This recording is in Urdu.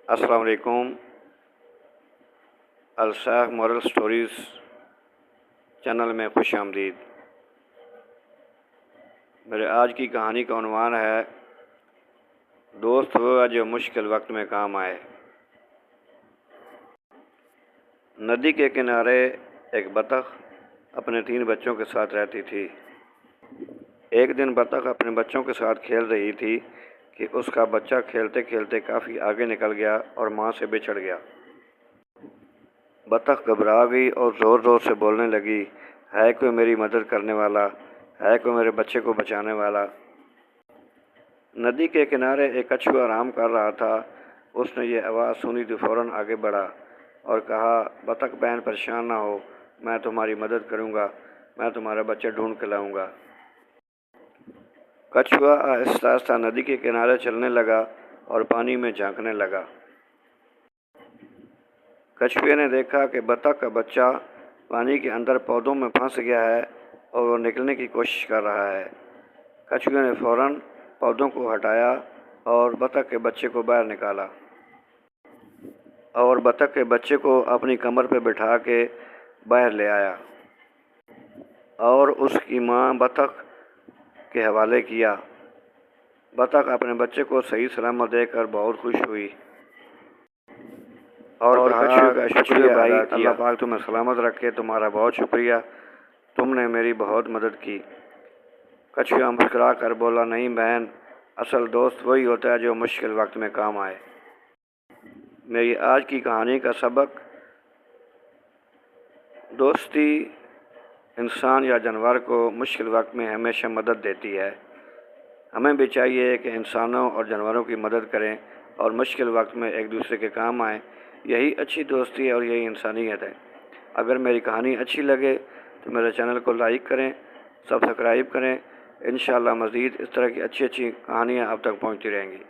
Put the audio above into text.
السلام علیکم۔ الشیخ مورل سٹوریز چینل میں خوش آمدید۔ میرے آج کی کہانی کا عنوان ہے دوست وہ جو مشکل وقت میں کام آئے۔ ندی کے کنارے ایک بطخ اپنے 3 بچوں کے ساتھ رہتی تھی۔ ایک دن بطخ اپنے بچوں کے ساتھ کھیل رہی تھی کہ اس کا بچہ کھیلتے کھیلتے کافی آگے نکل گیا اور ماں سے بچھڑ گیا۔ بطخ گھبرا گئی اور زور زور سے بولنے لگی، ہے کوئی میری مدد کرنے والا، ہے کوئی میرے بچے کو بچانے والا۔ ندی کے کنارے ایک کچھوا آرام کر رہا تھا۔ اس نے یہ آواز سنی تو فوراً آگے بڑھا اور کہا، بطخ بہن پریشان نہ ہو، میں تمہاری مدد کروں گا، میں تمہارا بچہ ڈھونڈ کے لاؤں گا۔ کچھوا آہستہ آہستہ ندی کے کنارے چلنے لگا اور پانی میں جھانکنے لگا۔ کچھوے نے دیکھا کہ بطخ کا بچہ پانی کے اندر پودوں میں پھنس گیا ہے اور وہ نکلنے کی کوشش کر رہا ہے۔ کچھوے نے فوراً پودوں کو ہٹایا اور بطخ کے بچے کو باہر نکالا اور بطخ کے بچے کو اپنی کمر پہ بٹھا کے باہر لے آیا اور اس کی ماں بطخ کے حوالے کیا۔ بطخ اپنے بچے کو صحیح سلامت دیکھ کر بہت خوش ہوئی اور کہا کہ شکریہ بھائی، اللہ پاک تمہیں سلامت رکھے، تمہارا بہت شکریہ، تم نے میری بہت مدد کی۔ کچھوا مسکرا کر بولا، نہیں بہن، اصل دوست وہی ہوتا ہے جو مشکل وقت میں کام آئے۔ میری آج کی کہانی کا سبق، دوستی انسان یا جانور کو مشکل وقت میں ہمیشہ مدد دیتی ہے۔ ہمیں بھی چاہیے کہ انسانوں اور جانوروں کی مدد کریں اور مشکل وقت میں ایک دوسرے کے کام آئیں۔ یہی اچھی دوستی ہے اور یہی انسانیت ہے۔ اگر میری کہانی اچھی لگے تو میرے چینل کو لائک کریں، سبسکرائب کریں۔ انشاءاللہ مزید اس طرح کی اچھی کہانیاں آپ تک پہنچتی رہیں گی۔